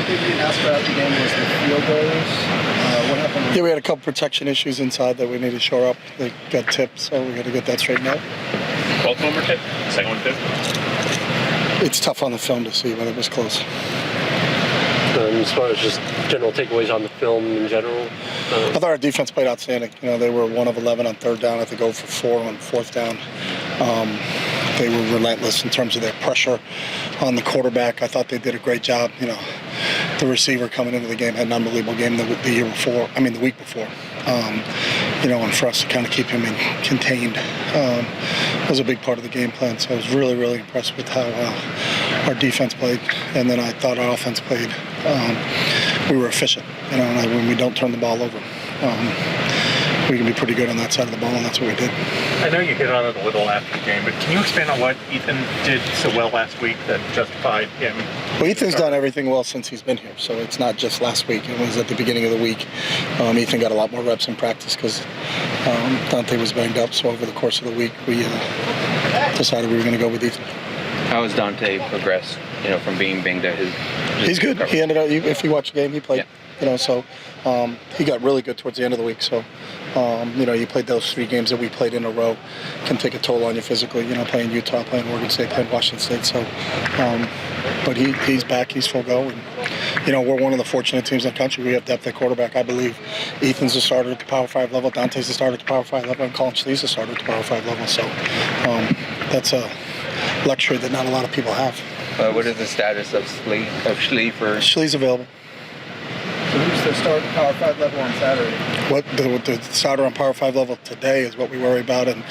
One thing we didn't ask about the game was the field goals. What happened? Yeah, we had a couple protection issues inside that we need to shore up. They got tipped, so we got to get that straightened out. Both of them were tipped? Second one tipped? It's tough on the film to see, but it was close. As far as just general takeaways on the film in general? I thought our defense played outstanding. They were 1 of 11 on third down. I think 0 for 4 on fourth down. They were relentless in terms of their pressure on the quarterback. I thought they did a great job. The receiver coming into the game had an unbelievable game the week before. And for us to kind of keep him contained was a big part of the game plan. So I was really, really impressed with how our defense played. And then I thought our offense played. We were efficient, when we don't turn the ball over. We can be pretty good on that side of the ball, and that's what we did. I know you hit on it a little after the game, but can you expand on what Ethan did so well last week that justified him? Well, Ethan's done everything well since he's been here, so it's not just last week. It was at the beginning of the week. Ethan got a lot more reps in practice because Dante was banged up, so over the course of the week, we decided we were going to go with Ethan. How has Dante progressed, from being banged up? He's good. He ended up, if you watch the game, he played. Yeah. So he got really good towards the end of the week. So, you played those 3 games that we played in a row, can take a toll on you physically, playing Utah, playing Oregon State, playing Washington State. So, but he's back, he's full go. And, we're one of the fortunate teams in the country. We have depth at quarterback. I believe Ethan's a starter at the Power 5 level, Dante's a starter at the Power 5 level, and Colin Schlee's a starter at the Power 5 level. So that's a luxury that not a lot of people have. What is the status of Schlee for? Schlee's available. So who's the starter at Power 5 level on Saturday? What the starter on Power 5 level today is what we worry about, and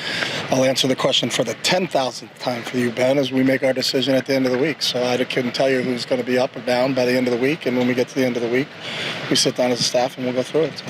I'll answer the question for the 10,000th time for you, Ben, as we make our decision at the end of the week. So I couldn't tell you who's going to be up or down by the end of the week, and when we get to the end of the week, we sit down as a staff and we'll go through it. So.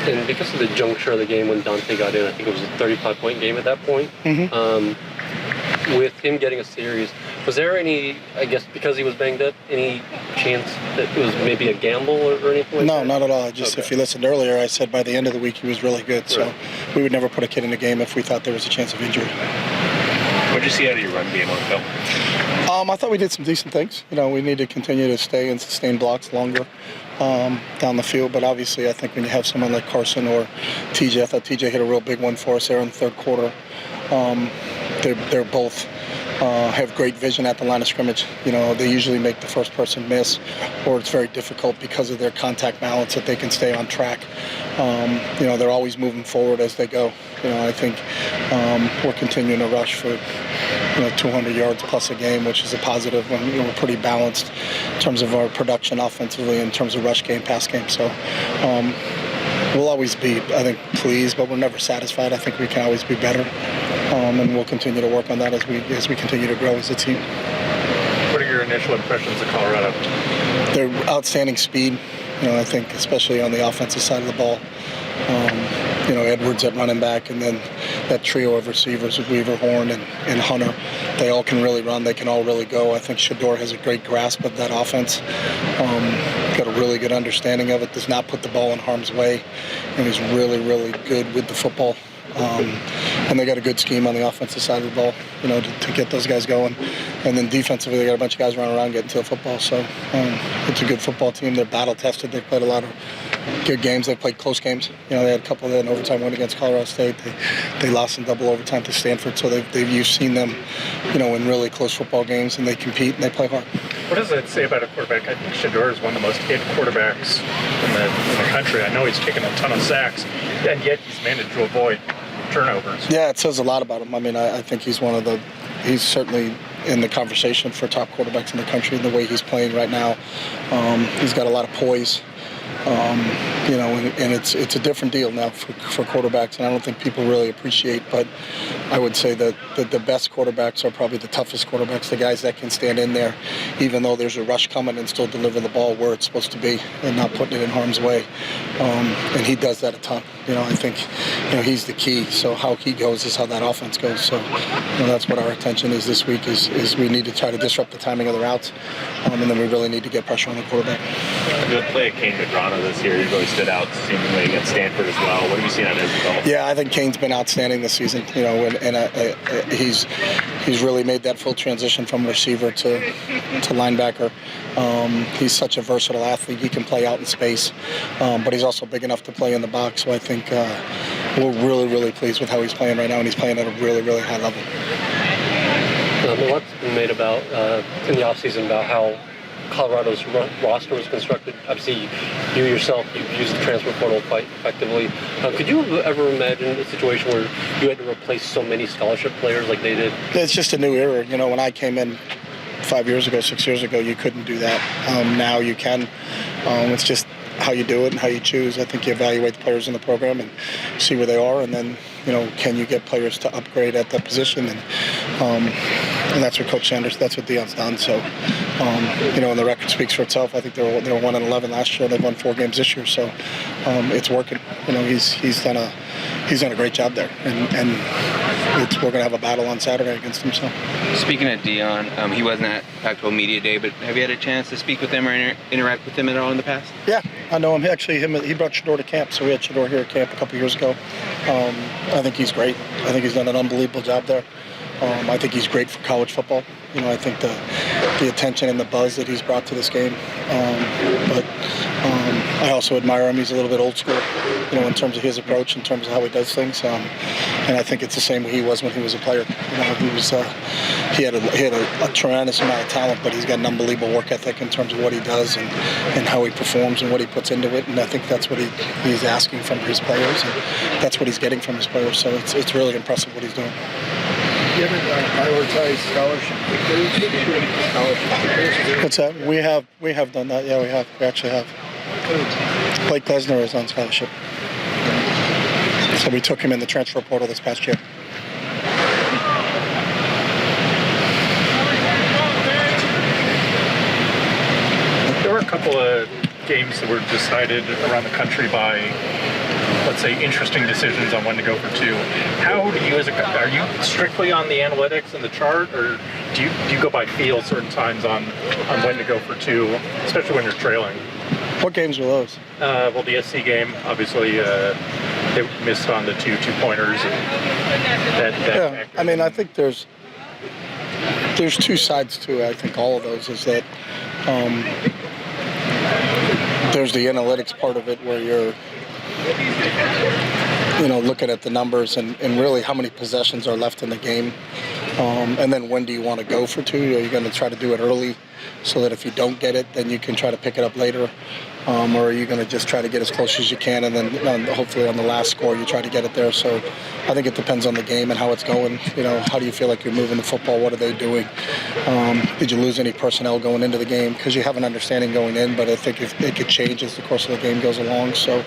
And because of the juncture of the game when Dante got in, I think it was a 35-point game at that point. Mm-hmm. With him getting a series, was there any, I guess because he was banged up, any chance that it was maybe a gamble or anything like that? No, not at all. If you listened earlier, I said by the end of the week he was really good. So we would never put a kid in a game if we thought there was a chance of injury. What did you see out of your run game on film? I thought we did some decent things. We need to continue to stay and sustain blocks longer down the field. But obviously, I think when you have someone like Carson or TJ, I thought TJ hit a real big one for us there in the third quarter. They're both have great vision at the line of scrimmage. They usually make the first person miss, or it's very difficult because of their contact balance that they can stay on track. They're always moving forward as they go. I think we're continuing to rush for 200 yards plus a game, which is a positive when we're pretty balanced in terms of our production offensively, in terms of rush game, pass game. So we'll always be, I think, pleased, but we're never satisfied. I think we can always be better, and we'll continue to work on that as we continue to grow as a team. What are your initial impressions of Colorado? Their outstanding speed, I think, especially on the offensive side of the ball. Edwards at running back, and then that trio of receivers with Weaver, Horn, and Hunter. They all can really run. They can all really go. I think Shedeur has a great grasp of that offense. Got a really good understanding of it. Does not put the ball in harm's way, and is really, really good with the football. And they got a good scheme on the offensive side of the ball, to get those guys going. And then defensively, they got a bunch of guys running around getting to the football. So it's a good football team. They're battle tested. They've played a lot of good games. They've played close games. They had a couple of an overtime win against Colorado State. They lost in double overtime to Stanford. So you've seen them, in really close football games, and they compete and they play hard. What does that say about a quarterback? I think Shedeur is one of the most hit quarterbacks in the country. I know he's taken a ton of sacks, and yet he's managed to avoid turnovers. Yeah, it says a lot about him. I think he's he's certainly in the conversation for top quarterbacks in the country. The way he's playing right now, he's got a lot of poise. And it's a different deal now for quarterbacks, and I don't think people really appreciate, but I would say that the best quarterbacks are probably the toughest quarterbacks, the guys that can stand in there, even though there's a rush coming, and still deliver the ball where it's supposed to be and not putting it in harm's way. And he does that a ton. I think, he's the key. So how he goes is how that offense goes. So that's what our attention is this week is we need to try to disrupt the timing of the routes, and then we really need to get pressure on the quarterback. Good play at Kane Madrano this year. He really stood out seemingly against Stanford as well. What have you seen out of his development? Yeah, I think Kane's been outstanding this season. He's really made that full transition from receiver to linebacker. He's such a versatile athlete. He can play out in space, but he's also big enough to play in the box. So I think we're really, really pleased with how he's playing right now, and he's playing at a really, really high level. A lot's been made about in the offseason about how Colorado's roster was constructed. Obviously, you yourself, you've used the transfer portal quite effectively. Could you ever imagine a situation where you had to replace so many scholarship players like they did? It's just a new era. You know, when I came in 5 years ago, 6 years ago, you couldn't do that. Now you can. It's just how you do it and how you choose. I think you evaluate the players in the program and see where they are, and then, you know, can you get players to upgrade at that position? And that's what Coach Sanders, that's what Deion's done. So, you know, and the record speaks for itself. I think they were 1-11 last year. They've won 4 games this year, so it's working. You know, he's done a great job there, and we're going to have a battle on Saturday against him. So, Speaking of Deion, he wasn't at Pac-12 Media Day, but have you had a chance to speak with him or interact with him at all in the past? Yeah, I know him. Actually, he brought Shador to camp, so we had Shador here at camp a couple years ago. I think he's great. I think he's done an unbelievable job there. I think he's great for college football. You know, I think the attention and the buzz that he's brought to this game. But I also admire him. He's a little bit old school, you know, in terms of his approach, in terms of how he does things. And I think it's the same way he was when he was a player. You know, he had a tremendous amount of talent, but he's got an unbelievable work ethic in terms of what he does and how he performs and what he puts into it. And I think that's what he's asking from his players, and that's what he's getting from his players. So it's really impressive what he's doing. You haven't prioritized scholarship recruits? What's that? We have done that. Yeah, we have. We actually have. Blake Lesnar is on scholarship, so we took him in the transfer portal this past year. There were a couple of games that were decided around the country by, let's say, interesting decisions on when to go for 2. How do you, are you strictly on the analytics and the chart, or do you go by feel certain times on when to go for 2, especially when you're trailing? What games were those? Well, the SC game, obviously, they missed on the two two-pointers. Yeah, I mean, I think there's 2 sides to it. I think all of those is that there's the analytics part of it where you're, you know, looking at the numbers and really how many possessions are left in the game. And then when do you want to go for 2? Are you going to try to do it early so that if you don't get it, then you can try to pick it up later? Or are you going to just try to get as close as you can and then hopefully on the last score you try to get it there? So I think it depends on the game and how it's going. You know, how do you feel like you're moving the football? What are they doing? Did you lose any personnel going into the game? Because you have an understanding going in, but I think it could change as the course of the game goes along. So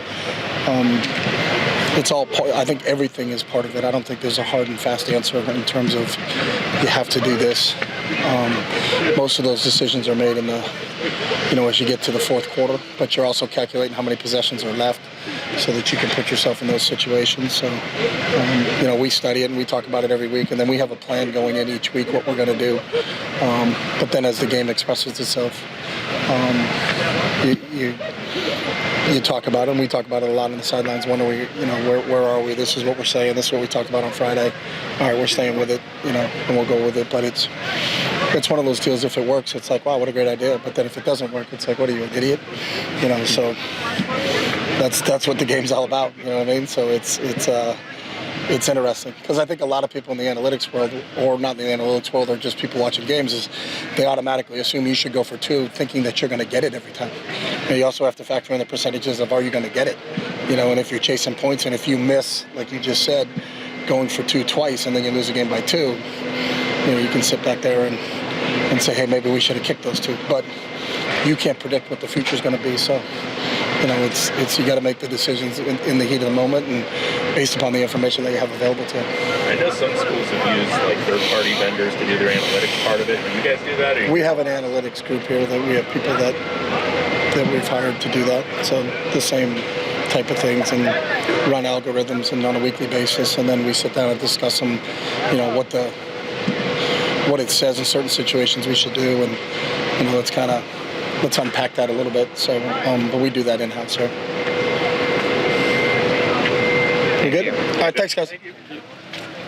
it's all part. I think everything is part of it. I don't think there's a hard and fast answer in terms of you have to do this. Most of those decisions are made in the, you know, as you get to the fourth quarter, but you're also calculating how many possessions are left so that you can put yourself in those situations. So, you know, we study it and we talk about it every week, and then we have a plan going in each week what we're going to do. But then as the game expresses itself, you talk about it, and we talk about it a lot on the sidelines. When are we, you know, where are we? This is what we're saying. This is what we talked about on Friday. All right, we're staying with it, you know, and we'll go with it. But it's one of those deals. If it works, it's like, wow, what a great idea. But then if it doesn't work, it's like, what are you, an idiot? You know, so that's what the game's all about. You know what I mean? So it's interesting because I think a lot of people in the analytics world, or not in the analytics world, or just people watching games, is they automatically assume you should go for 2, thinking that you're going to get it every time. And you also have to factor in the percentages of are you going to get it, you know, and if you're chasing points and if you miss, like you just said, going for 2 twice and then you lose a game by 2, you know, you can sit back there and say, hey, maybe we should have kicked those 2. But you can't predict what the future is going to be, so. You know, it's you got to make the decisions in the heat of the moment and based upon the information that you have available to you. I know some schools have used like third-party vendors to do their analytics part of it. Do you guys do that? Or we have an analytics group here that we have people that we've hired to do that. So the same type of things and run algorithms and on a weekly basis, and then we sit down and discuss them. You know what it says in certain situations we should do, and you know let's unpack that a little bit. So, but we do that in-house here. You good? All right, thanks, guys.